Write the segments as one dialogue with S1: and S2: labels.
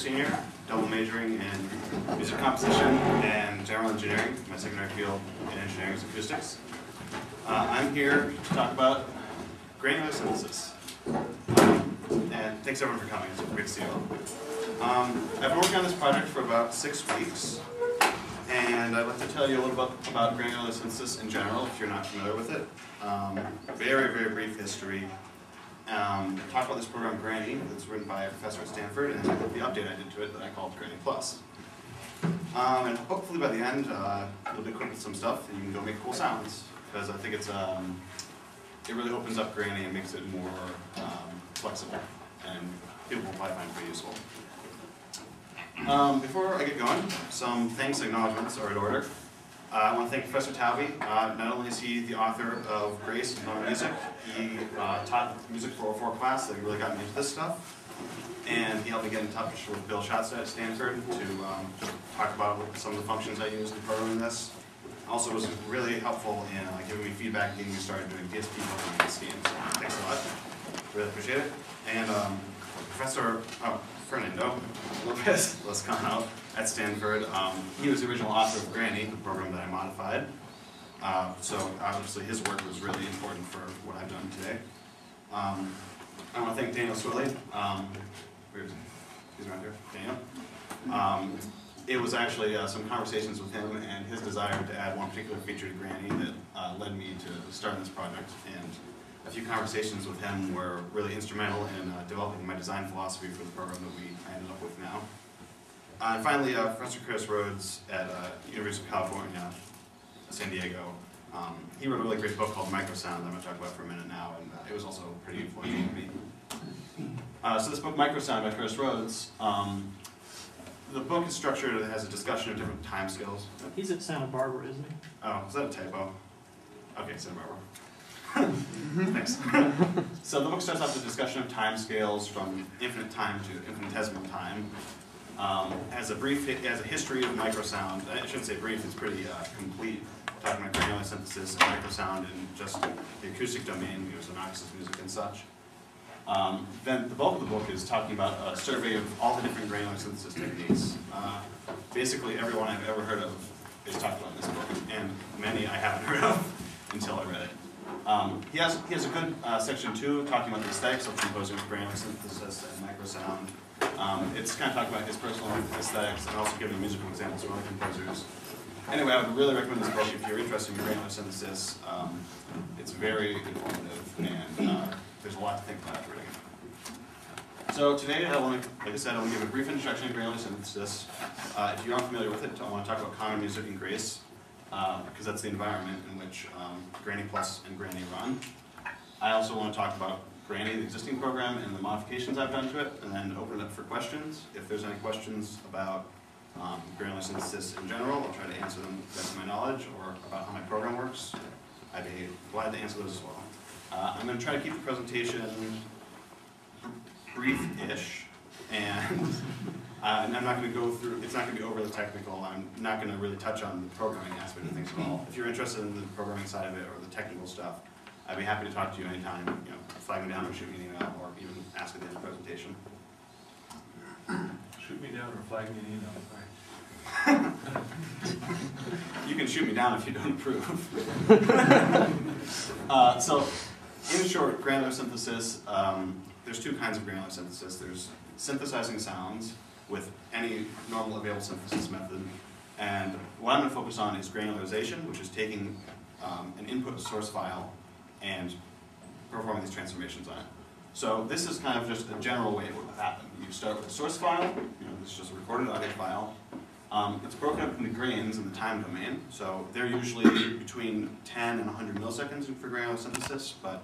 S1: senior, double majoring in music composition and general engineering. My secondary field in engineering is acoustics. I'm here to talk about granular synthesis. And thanks everyone for coming. It's great to see you all. I've been working on this project for about 6 weeks, and I'd like to tell you a little bit about granular synthesis in general, if you're not familiar with it. Very, very brief history. Talk about this program Grani that's written by a professor at Stanford, and the update I did to it that I called Grani Plus. And hopefully by the end you'll be equipped with some stuff and you can go make cool sounds, because I think it's it really opens up Grani and makes it more flexible, and people will probably find it pretty useful. Before I get going, some thanks and acknowledgements are in order. I want to thank Professor Taube. Not only is he the author of Grace and Non-Music, he taught music 404 class that really got me into this stuff. And he helped me get in touch with Bill Schatzstedt at Stanford to talk about some of the functions I used in programming this. Also was really helpful in giving me feedback and getting me started doing DSP programming this game. So thanks a lot. Really appreciate it. And Professor Fernando Lopez-Lezcano at Stanford. He was the original author of Grani, the program that I modified. So obviously his work was really important for what I've done today. I want to thank Daniel Swilley. He's around here. Daniel. It was actually some conversations with him and his desire to add one particular feature to Grani that led me to starting this project. And a few conversations with him were really instrumental in developing my design philosophy for the program that we ended up with now. And finally, Professor Chris Rhodes at University of California, San Diego. He wrote a really great book called Microsound that I'm going to talk about for a minute now, and it was also pretty influential to me. So this book, Microsound by Chris Rhodes, the book is structured and has a discussion of different time scales.
S2: He's at Santa Barbara, isn't he?
S1: Oh, is that a typo? Okay, Santa Barbara. Thanks. So the book starts off with a discussion of time scales from infinite time to infinitesimal time. Has a history of microsound. I shouldn't say brief, it's pretty complete. Talking about granular synthesis and microsound and just the acoustic domain, Xenakis music and such. Then the bulk of the book is talking about a survey of all the different granular synthesis techniques. Basically everyone I've ever heard of is talked about in this book, and many I haven't heard of until I read it. He has a good section 2 talking about the aesthetics of composing with granular synthesis and microsound. It's kind of talking about his personal aesthetics and also giving musical examples from other composers. Anyway, I would really recommend this book if you're interested in granular synthesis. It's very informative, and there's a lot to think about after reading it. So today, like I said, I want to give a brief introduction to granular synthesis. If you aren't familiar with it, I want to talk about common music and Grace, because that's the environment in which Grani Plus and Grani run. I also want to talk about Grani, the existing program, and the modifications I've done to it, and then open it up for questions. If there's any questions about granular synthesis in general, I'll try to answer them to the best of my knowledge, or about how my program works. I'd be glad to answer those as well. I'm going to try to keep the presentation brief-ish, and I'm not going to go through, it's not going to be overly technical. I'm not going to really touch on the programming aspect of things at all. If you're interested in the programming side of it or the technical stuff, I'd be happy to talk to you anytime. Flag me down or shoot me an email, or even ask at the end of the presentation.
S3: Shoot me down or flag me an email.
S1: You can shoot me down if you don't approve. So, in short, granular synthesis, there's two kinds of granular synthesis. There's synthesizing sounds with any normal available synthesis method. And what I'm going to focus on is granularization, which is taking an input source file and performing these transformations on it. So this is kind of just a general way it would happen. You start with a source file, this is just a recorded audio file. It's broken up into grains in the time domain. So they're usually between 10 and 100 milliseconds for granular synthesis, but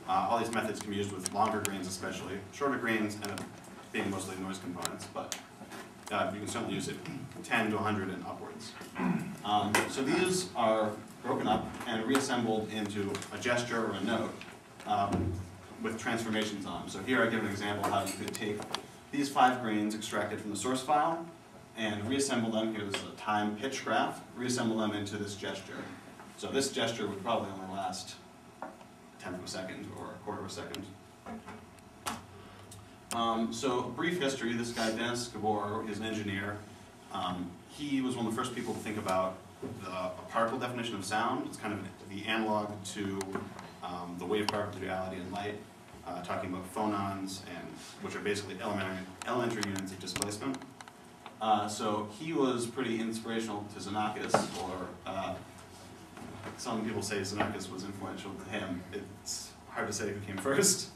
S1: all these methods can be used with longer grains especially. Shorter grains end up being mostly noise components, but you can certainly use it 10 to 100 and upwards. So these are broken up and reassembled into a gesture or a note with transformations on them. So here I give an example how you could take these 5 grains extracted from the source file and reassemble them. Here's a time pitch graph. Reassemble them into this gesture. So this gesture would probably only last 1/10 of a second or 1/4 of a second. So brief history, this guy, Dennis Gabor, is an engineer. He was one of the first people to think about a particle definition of sound. It's kind of the analog to the wave partiality in light, talking about phonons, which are basically elementary units of displacement. So he was pretty inspirational to Xenakis, or some people say Xenakis was influential to him. It's hard to say who came first.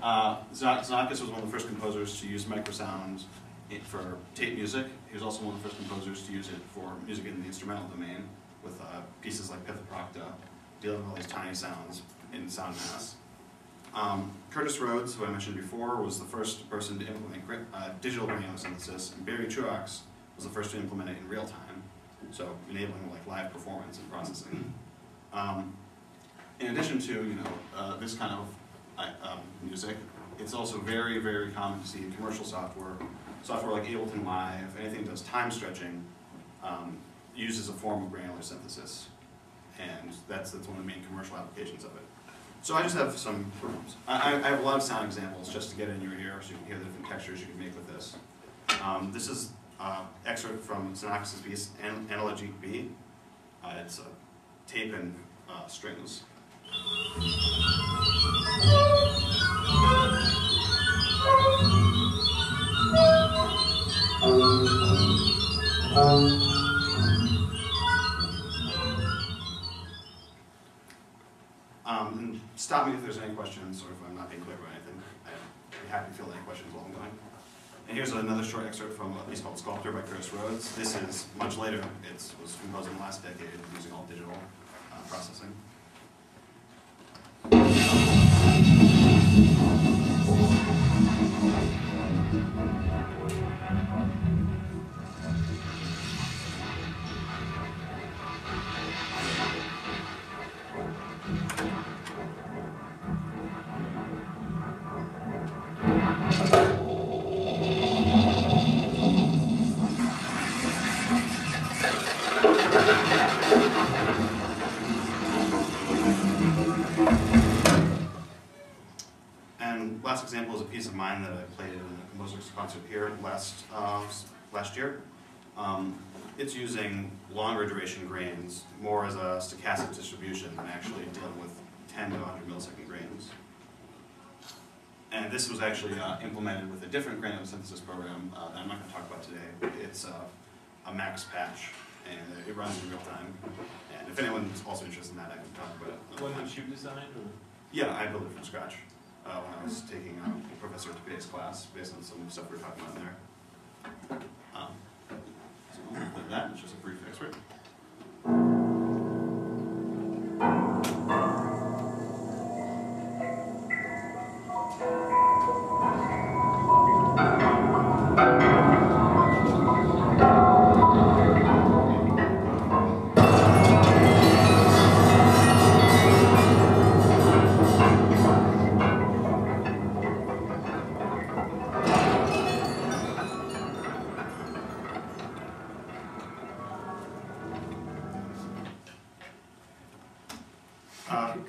S1: Xenakis was one of the first composers to use microsound for tape music. He was also one of the first composers to use it for music in the instrumental domain, with pieces like Pithaprocta, dealing with all these tiny sounds in sound mass. Curtis Rhodes, who I mentioned before, was the first person to implement digital granular synthesis, and Barry Truax was the first to implement it in real time, so enabling like live performance and processing. In addition to this kind of music, it's also very, very common to see in commercial software like Ableton Live, anything that does time stretching, uses a form of granular synthesis, and that's one of the main commercial applications of it. So I just have I have a lot of sound examples just to get in your ear so you can hear the different textures you can make with this. This is an excerpt from Xenakis' piece, Analogique B. It's tape and strings. And stop me if there's any questions or if I'm not being clear about anything. I'd be happy to field any questions while I'm going. And here's another short excerpt from a piece called Sculptor by Curtis Rhodes. This is much later. It was composed in the last decade using all digital processing. And last example is a piece of mine that I played in a composer's concert here last year. It's using longer duration grains, more as a stochastic distribution than actually dealing with 10 to 100 millisecond grains. And this was actually implemented with a different granular synthesis program that I'm not going to talk about today. It's a Max Patch, and it runs in real time. And if anyone's also interested in that, I can talk about it.
S3: One that you designed? Or?
S1: Yeah, I built it from scratch when I was taking Professor Taube's class based on some stuff we were talking about in there. So with that, it's just a brief excerpt.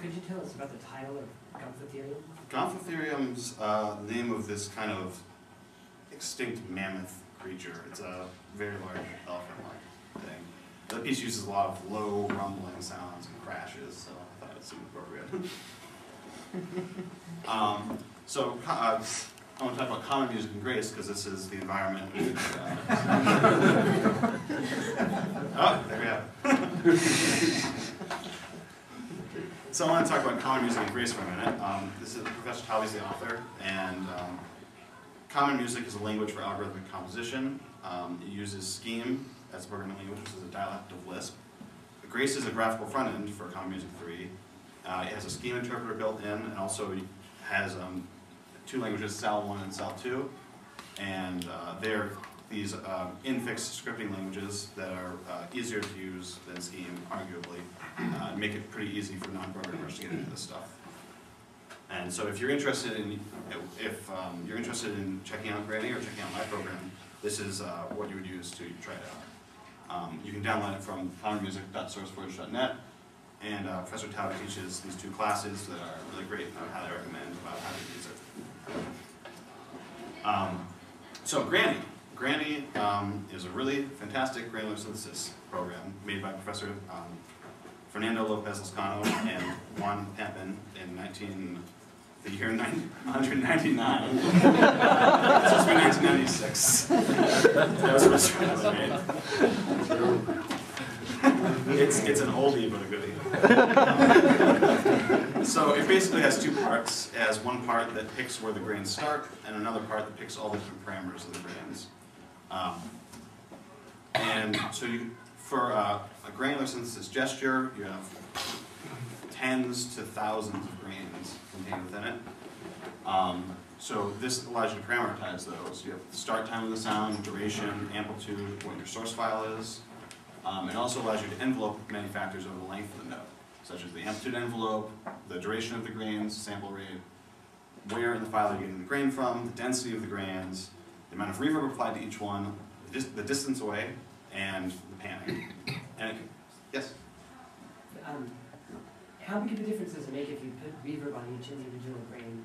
S4: Could you tell us about the title of Gomphotherium?
S1: Gomphotherium's the name of this kind of extinct mammoth creature. It's a very large elephant-like thing. The piece uses a lot of low rumbling sounds and crashes, so I thought it seemed appropriate. I want to talk about common music and grace because this is the environment. Oh, there we have. So I want to talk about common music and grace for a minute. This is Professor Taube's the author, and common music is a language for algorithmic composition. It uses Scheme as a programming language, which is a dialect of Lisp. Grace is a graphical front end for Common Music 3. It has a Scheme interpreter built in, and also has two languages, Sal1 and Sal2, and they're these infixed scripting languages that are easier to use than Scheme, arguably, make it pretty easy for non-programmers to get into this stuff. And so if you're interested in checking out Grani or checking out my program, this is what you would use to try it out. You can download it from commonmusic.sourceforge.net, and Professor Taube teaches these two classes that are really great and I highly recommend about how to use it. So Grani. Grani is a really fantastic granular synthesis program made by Professor Fernando Lopez-Lezcano and Juan Pampin in the year 1999. It's supposed to be 1996. That was the first one ever made. It's an oldie but a goodie. So it basically has two parts. It has one part that picks where the grains start, and another part that picks all the different parameters of the grains. And so for a granular synthesis gesture, you have tens to thousands of grains contained within it. So this allows you to parameterize those. You have the start time of the sound, duration, amplitude, what your source file is. It also allows you to envelope many factors over the length of the note, such as the amplitude envelope, the duration of the grains, sample rate, where in the file you're getting the grain from, the density of the grains, the amount of reverb applied to each one, the distance away, and the panning. And yes?
S4: How big of a difference does it make if you put reverb on each individual grain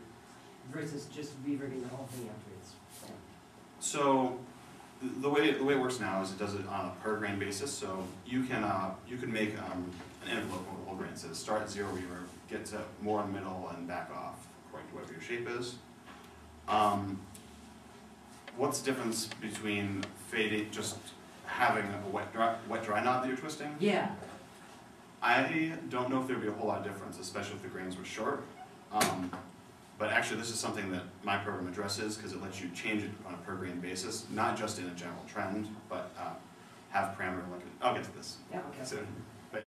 S4: versus just reverbing the whole thing afterwards?
S1: So the way it works now is it does it on a per grain basis. So you can make an envelope of the whole grain. So start at 0 reverb, get to more in the middle, and back off according to whatever your shape is. What's the difference between fading, just having a wet dry knot that you're twisting?
S4: Yeah.
S1: I don't know if there'd be a whole lot of difference, especially if the grains were short. But actually, this is something that my program addresses because it lets you change it on a per grain basis, not just in a general trend, but have parameter like. I'll get to this
S4: Yeah. Okay.
S1: soon.